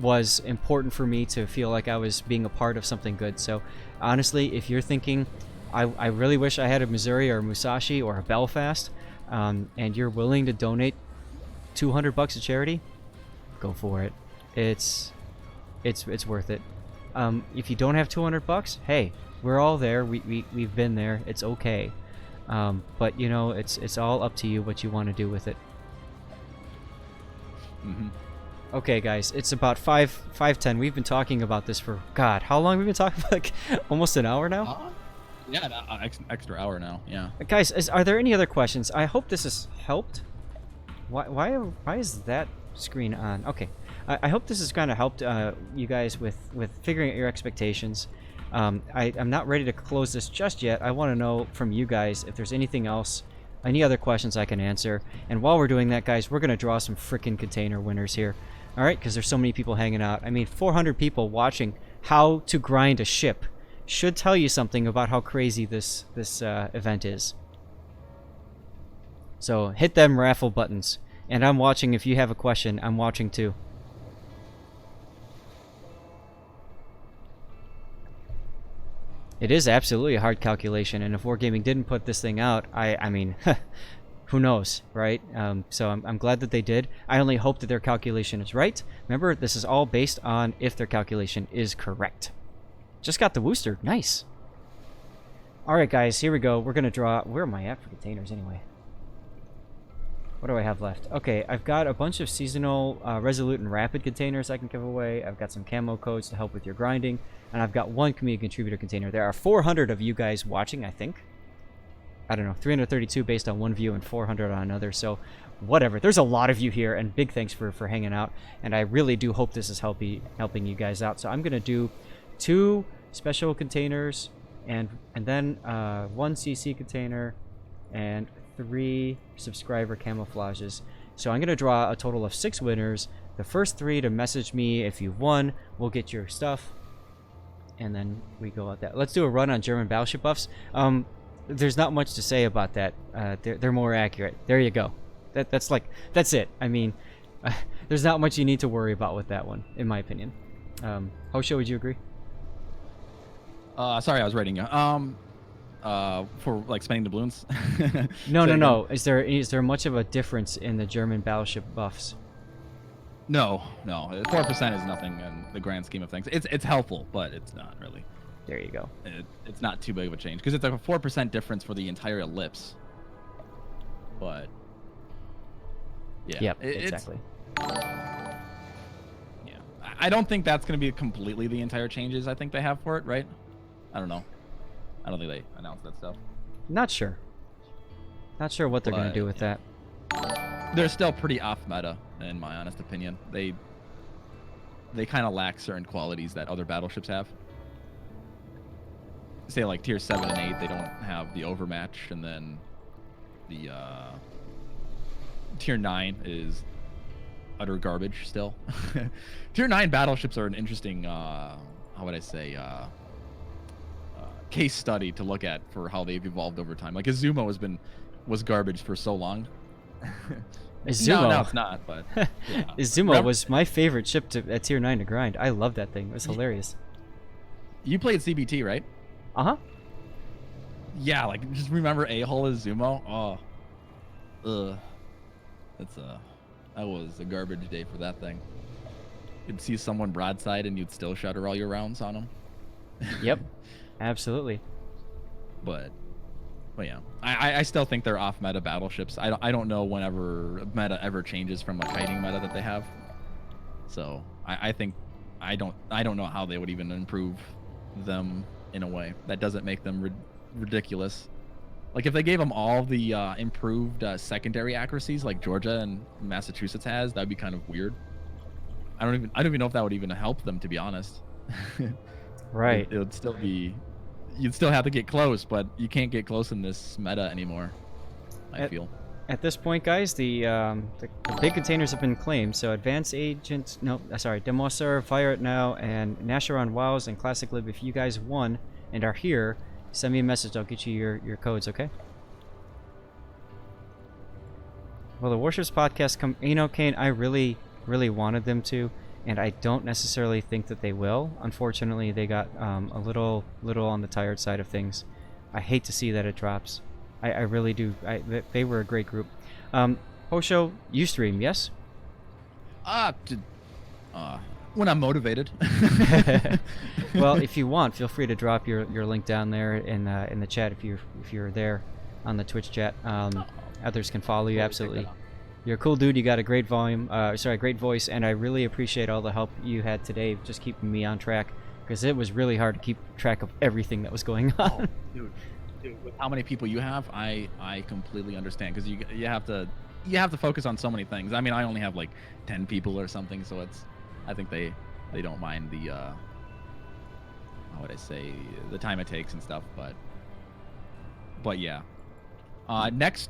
was important for me to feel like I was being a part of something good. So honestly, if you're thinking, I really wish I had a Missouri or a Musashi or a Belfast, and you're willing to donate $200 to charity, go for it. It's worth it. If you don't have $200, hey, we're all there. We've been there. It's okay. But you know, it's all up to you what you want to do with it. Okay, guys, it's about 5:10. We've been talking about this for, God, how long have we been talking? Like almost an hour now. Yeah, extra hour now. Yeah. Guys, are there any other questions? I hope this has helped. Why is that screen on? Okay. I hope this has kind of helped you guys with figuring out your expectations. I'm not ready to close this just yet. I want to know from you guys if there's anything else, any other questions I can answer. And while we're doing that, guys, we're going to draw some freaking container winners here. All right, because there's so many people hanging out. I mean, 400 people watching how to grind a ship should tell you something about how crazy this event is. So hit them raffle buttons. And I'm watching. If you have a question, I'm watching too. It is absolutely a hard calculation, and if Wargaming didn't put this thing out, I mean, who knows, right? So I'm glad that they did. I only hope that their calculation is right. Remember, this is all based on if their calculation is correct. Just got the Wooster. Nice. All right, guys, here we go. We're going to draw... Where am I at for containers, anyway? What do I have left? Okay, I've got a bunch of seasonal Resolute and Rapid containers I can give away. I've got some camo codes to help with your grinding. And I've got one community contributor container. There are 400 of you guys watching, I think. I don't know, 332 based on one view and 400 on another. So, whatever. There's a lot of you here, and big thanks for hanging out. And I really do hope this is helping you guys out. So I'm going to do 2 special containers, and then 1 CC container, and 3 subscriber camouflages. So I'm going to draw a total of 6 winners. The first 3 to message me if you've won will get your stuff. And then we go at that. Let's do a run on German battleship buffs. There's not much to say about that. They're more accurate. There you go. That's it. I mean, there's not much you need to worry about with that one, in my opinion. Hosho, would you agree? Sorry, I was writing you. For like spending doubloons. No. Is there much of a difference in the German battleship buffs? No. 4% is nothing in the grand scheme of things. It's helpful, but it's not really. There you go. It's not too big of a change because it's like a 4% difference for the entire ellipse. But yeah. Yep. Exactly. Yeah. I don't think that's going to be completely the entire changes I think they have for it, right? I don't know. I don't think they announced that stuff. Not sure. Not sure what they're going to do with that. They're still pretty off meta, in my honest opinion. They kind of lack certain qualities that other battleships have. Say like tier 7 and 8, they don't have the overmatch, and then the tier 9 is utter garbage still. Tier 9 battleships are an interesting, how would I say, case study to look at for how they've evolved over time. Like Izumo was garbage for so long. Izumo. No, it's not. But yeah. Izumo was my favorite ship at tier 9 to grind. I love that thing. It was hilarious. You played CBT, right? Uh-huh. Yeah, like just remember a-hole Izumo. Oh, ugh. that was a garbage day for that thing. You'd see someone broadside and you'd still shutter all your rounds on them. Yep, absolutely. But yeah, I still think they're off meta battleships. I don't know whenever meta ever changes from a fighting meta that they have. So I think I don't know how they would even improve them in a way that doesn't make them ridiculous. Like if they gave them all the improved secondary accuracies like Georgia and Massachusetts has, that'd be kind of weird. I don't even know if that would even help them, to be honest. Right. It would still be, you'd still have to get close, but you can't get close in this meta anymore, I feel. At this point, guys, the big containers have been claimed. So Advanced Agent, no, sorry, Demosar, Fire It Now, and Nasharon Wows and Classic Lib. If you guys won and are here, send me a message. I'll get you your codes, okay? Well, the Warships podcast you know, Kane, I really wanted them to, and I don't necessarily think that they will. Unfortunately, they got a little on the tired side of things. I hate to see that it drops. I really do. They were a great group. Hosho, you stream, yes? When I'm motivated. Well, if you want, feel free to drop your link down there in the chat if you're there on the Twitch chat. Others can follow you, absolutely. You're a cool dude. You got a great great voice, and I really appreciate all the help you had today, just keeping me on track, because it was really hard to keep track of everything that was going on. Dude, with how many people you have, I completely understand, because you have to focus on so many things. I mean, I only have like 10 people or something, so I think they don't mind the how would I say, the time it takes and stuff, but yeah.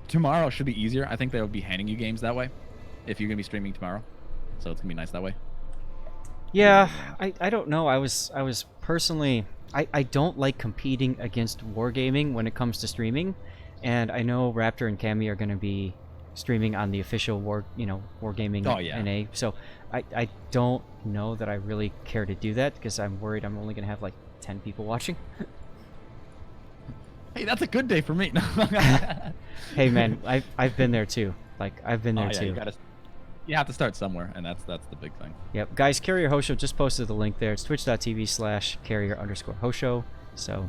Tomorrow should be easier. I think they'll be handing you games that way, if you're gonna be streaming tomorrow. So it's gonna be nice that way. Yeah, I don't know. I was personally, I don't like competing against wargaming when it comes to streaming, and I know Raptor and Cammy are gonna be streaming on the official wargaming NA. So I don't know that I really care to do that, because I'm worried I'm only gonna have like 10 people watching. Hey, that's a good day for me. Hey man, I've been there too. Like I've been there too. You have to start somewhere, and that's the big thing. Yep, guys, Carrier Hosho just posted the link there. It's twitch.tv/carrier_Hosho. So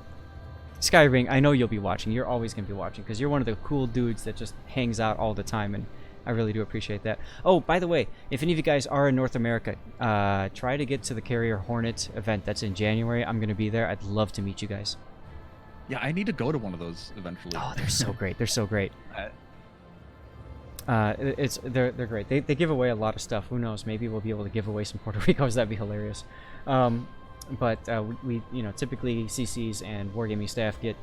Skyring, I know you'll be watching. You're always gonna be watching, because you're one of the cool dudes that just hangs out all the time, and I really do appreciate that. Oh, by the way, if any of you guys are in North America, try to get to the Carrier Hornet event. That's in January. I'm gonna be there. I'd love to meet you guys. Yeah, I need to go to one of those eventually. Oh, they're so great. They're so great. They're great. They give away a lot of stuff. Who knows? Maybe we'll be able to give away some Puerto Ricos. That'd be hilarious. But we typically CCs and wargaming staff get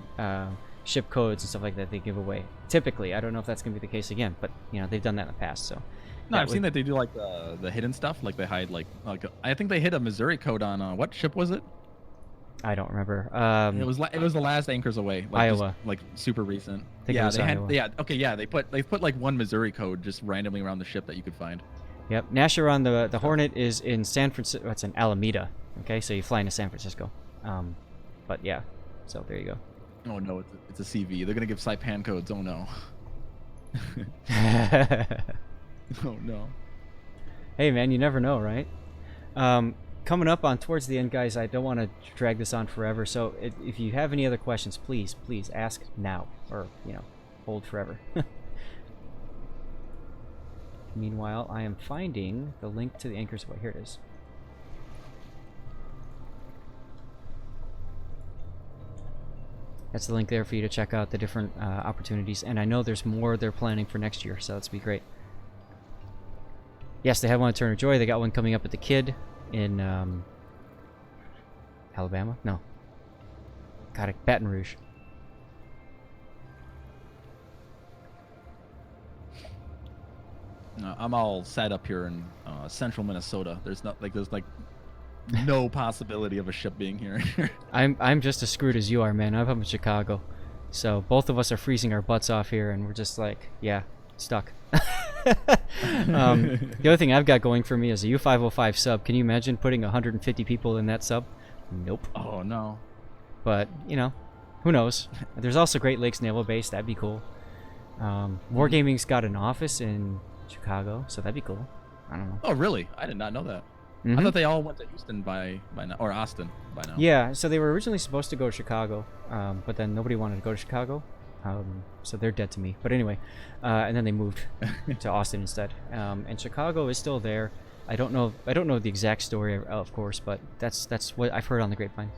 ship codes and stuff like that. They give away. Typically, I don't know if that's gonna be the case again, but they've done that in the past. So. No, I've seen that they do like the hidden stuff. Like they hide like I think they hid a Missouri code on what ship was it? I don't remember. It was the last Anchors Away, like, Iowa, just, like super recent. I think it was Iowa. They put like one Missouri code just randomly around the ship that you could find. Yep, Nasharon, the Hornet is in San Francisco. It's in Alameda. Okay, so you fly into San Francisco. But yeah, so there you go. Oh no, it's a CV. They're gonna give Saipan codes. Oh no. Oh no. Hey man, you never know, right? Coming up on towards the end, guys, I don't want to drag this on forever, so if you have any other questions, please ask now, or hold forever. Meanwhile, I am finding the link to the Anchors Away. Here it is. That's the link there for you to check out the different opportunities, and I know there's more they're planning for next year, so that's be great. Yes, they have one at Turner Joy. They got one coming up at the Kid in Alabama? No. Got it. Baton Rouge. I'm all set up here in central Minnesota. There's no possibility of a ship being here. I'm just as screwed as you are, man. I'm up in Chicago, so both of us are freezing our butts off here, and we're just like, yeah, stuck. The other thing I've got going for me is a U505 sub. Can you imagine putting 150 people in that sub? Nope. Oh no. But who knows? There's also Great Lakes Naval Base. That'd be cool. Wargaming's got an office in Chicago, so that'd be cool. I don't know. Oh, really? I did not know that. I thought they all went to Houston by now, or Austin by now. Yeah, so they were originally supposed to go to Chicago, but then nobody wanted to go to Chicago, so they're dead to me. But anyway, and then they moved to Austin instead. And Chicago is still there. I don't know the exact story, of course, but that's what I've heard on the grapevine.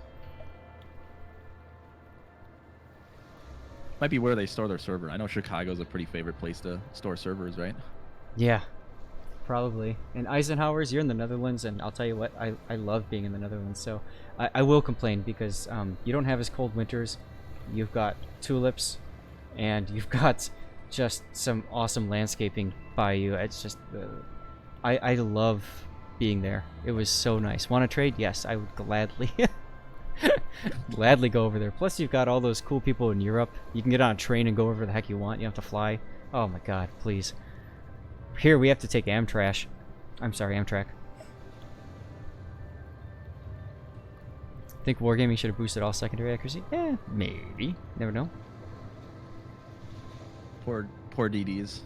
Might be where they store their server. I know Chicago's a pretty favorite place to store servers, right? Yeah, probably. And Eisenhower's, you're in the Netherlands, and I'll tell you what, I love being in the Netherlands. So I will complain because you don't have as cold winters. You've got tulips, and you've got just some awesome landscaping by you. It's just, I love being there. It was so nice. Want to trade? Yes, I would gladly. Gladly go over there. Plus, you've got all those cool people in Europe. You can get on a train and go wherever the heck you want. You don't have to fly. Oh my god, please. Here, we have to take Amtrak. I'm sorry, Amtrak. Think Wargaming should have boosted all secondary accuracy? Eh, maybe. Never know. Poor DDs.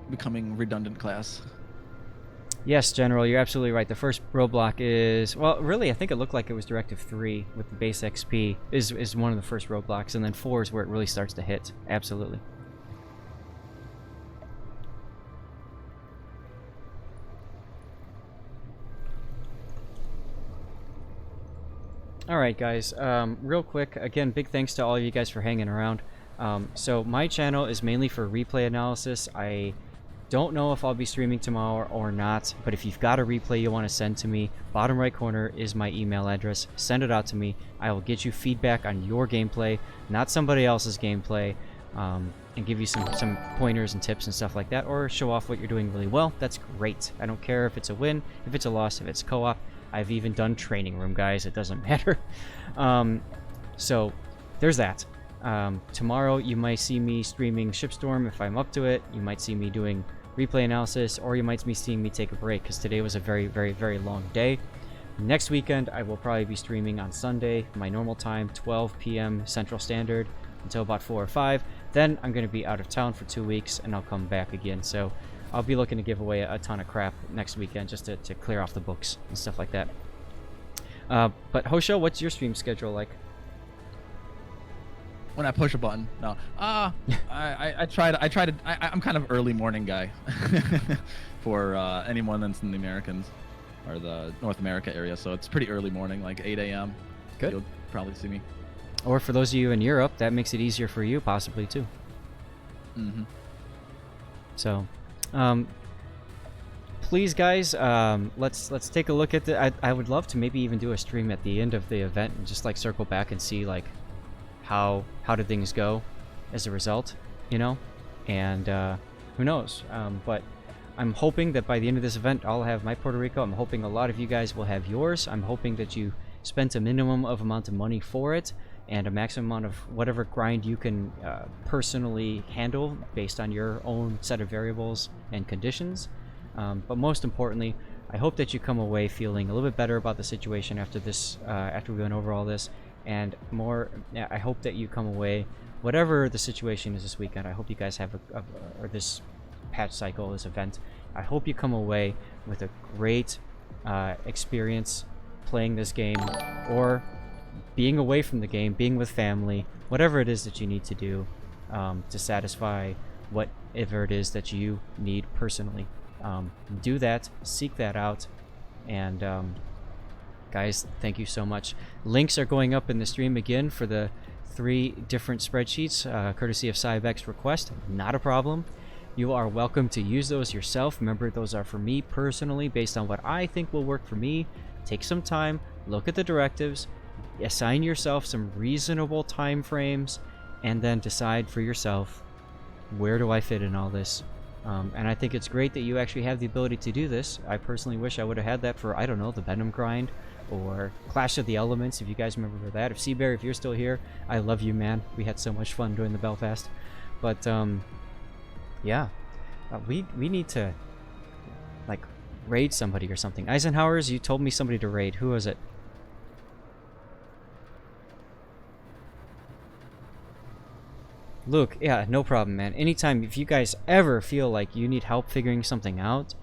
Becoming redundant class. Yes, General, you're absolutely right. The first roadblock is... Well, really, I think it looked like it was Directive 3 with the base XP is one of the first roadblocks, and then 4 is where it really starts to hit. Absolutely. Alright, guys. Real quick, again, big thanks to all of you guys for hanging around. So my channel is mainly for replay analysis. I don't know if I'll be streaming tomorrow or not, but if you've got a replay you want to send to me, bottom right corner is my email address. Send it out to me. I will get you feedback on your gameplay, not somebody else's gameplay, and give you some pointers and tips and stuff like that, or show off what you're doing really well. That's great. I don't care if it's a win, if it's a loss, if it's co-op. I've even done training room, guys. It doesn't matter. So there's that. Tomorrow you might see me streaming Shipstorm if I'm up to it. You might see me doing replay analysis, or you might be seeing me take a break because today was a very, very, very long day. Next weekend I will probably be streaming on Sunday, my normal time, 12 p.m. Central Standard, until about 4 or 5. Then I'm going to be out of town for 2 weeks, and I'll come back again. So I'll be looking to give away a ton of crap next weekend just to clear off the books and stuff like that. But Hosho, what's your stream schedule like? When I push a button, no. I'm kind of early morning guy for anyone that's in the Americans or the North America area. So it's pretty early morning, like 8 a.m. Good. You'll probably see me. Or for those of you in Europe, that makes it easier for you, possibly too. Mm-hmm. So, please, guys, let's take a look at the. I would love to maybe even do a stream at the end of the event and just like circle back and see like how did things go as a result, you know, and who knows. But I'm hoping that by the end of this event, I'll have my Puerto Rico. I'm hoping a lot of you guys will have yours. I'm hoping that you spent a minimum of amount of money for it and a maximum amount of whatever grind you can personally handle based on your own set of variables and conditions. But most importantly, I hope that you come away feeling a little bit better about the situation after this, after we went over all this, and more. I hope that you come away, whatever the situation is this weekend. I hope you guys have or this patch cycle, this event. I hope you come away with a great experience playing this game, or being away from the game, being with family, whatever it is that you need to do to satisfy whatever it is that you need personally. Do that, seek that out, and guys, thank you so much. Links are going up in the stream again for the 3 different spreadsheets, courtesy of Cybex request. Not a problem. You are welcome to use those yourself. Remember, those are for me personally, based on what I think will work for me. Take some time, look at the directives, assign yourself some reasonable time frames, and then decide for yourself, where do I fit in all this? And I think it's great that you actually have the ability to do this. I personally wish I would have had that for, I don't know, the Venom grind or Clash of the Elements, if you guys remember that. If Seabear, if you're still here, I love you, man. We had so much fun doing the Belfast. But yeah, we need to like raid somebody or something. Eisenhower's, you told me somebody to raid. Who was it? Luke, yeah, no problem, man. Anytime, if you guys ever feel like you need help figuring something out,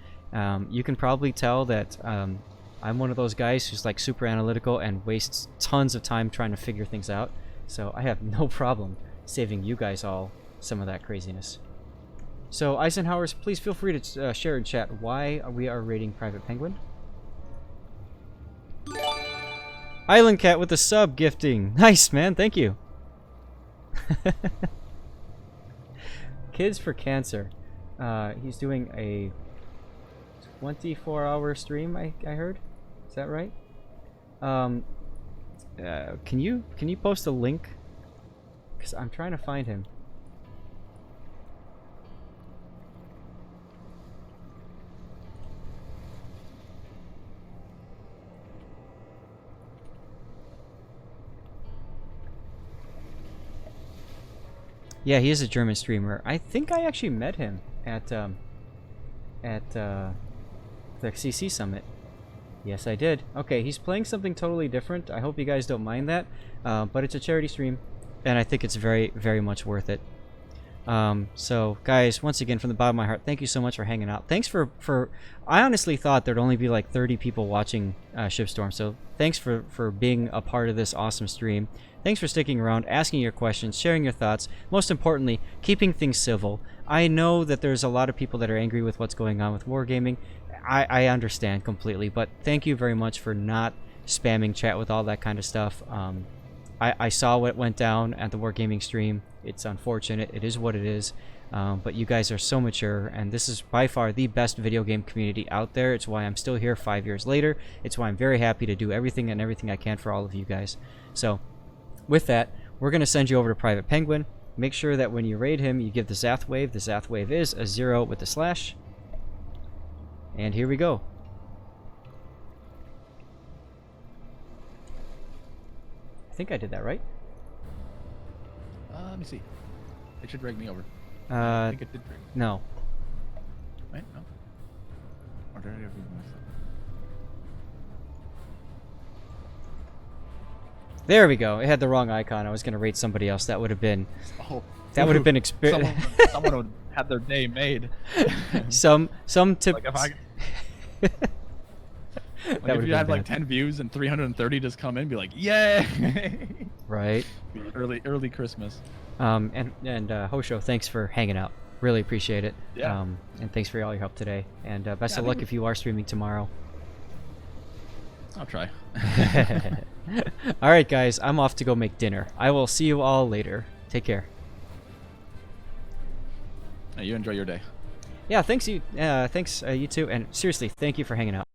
you can probably tell that I'm one of those guys who's like super analytical and wastes tons of time trying to figure things out. So I have no problem saving you guys all some of that craziness. So Eisenhower's, please feel free to share in chat why we are raiding Private Penguin. Island Cat with the sub gifting. Nice, man. Thank you. Kids for Cancer. He's doing a 24-hour stream, I heard. Is that right? Can you post a link? Because I'm trying to find him. Yeah, he is a German streamer. I think I actually met him at the CC Summit. Yes, I did. Okay, he's playing something totally different. I hope you guys don't mind that. But it's a charity stream, and I think it's very, very much worth it. So, guys, once again, from the bottom of my heart, thank you so much for hanging out. Thanks for I honestly thought there'd only be like 30 people watching Shipstorm, so thanks for being a part of this awesome stream. Thanks for sticking around, asking your questions, sharing your thoughts. Most importantly, keeping things civil. I know that there's a lot of people that are angry with what's going on with wargaming. I understand completely, but thank you very much for not spamming chat with all that kind of stuff. I saw what went down at the wargaming stream. It's unfortunate. It is what it is. But you guys are so mature, and this is by far the best video game community out there. It's why I'm still here 5 years later. It's why I'm very happy to do everything I can for all of you guys. So, with that, we're going to send you over to Private Penguin. Make sure that when you raid him, you give the Zath wave. The Zath wave is a 0 with a slash. And here we go. I think I did that right. Let me see. It should drag me over. I think it did drag me. No. Right? No? Or did I ever mess up? There we go. It had the wrong icon. I was going to rate somebody else. That would have been... Oh. That would have been... Someone would have their day made. some tips... Like if I... Like if you had like 10 views and 330 just come in, be like, yay! Right. Early Christmas. And Hosho, thanks for hanging out. Really appreciate it. Yeah. And thanks for all your help today. And best of luck if you are streaming tomorrow. I'll try. All right, guys, I'm off to go make dinner. I will see you all later. Take care. Hey, you enjoy your day. Yeah, thanks you. Thanks you too. And seriously, thank you for hanging out.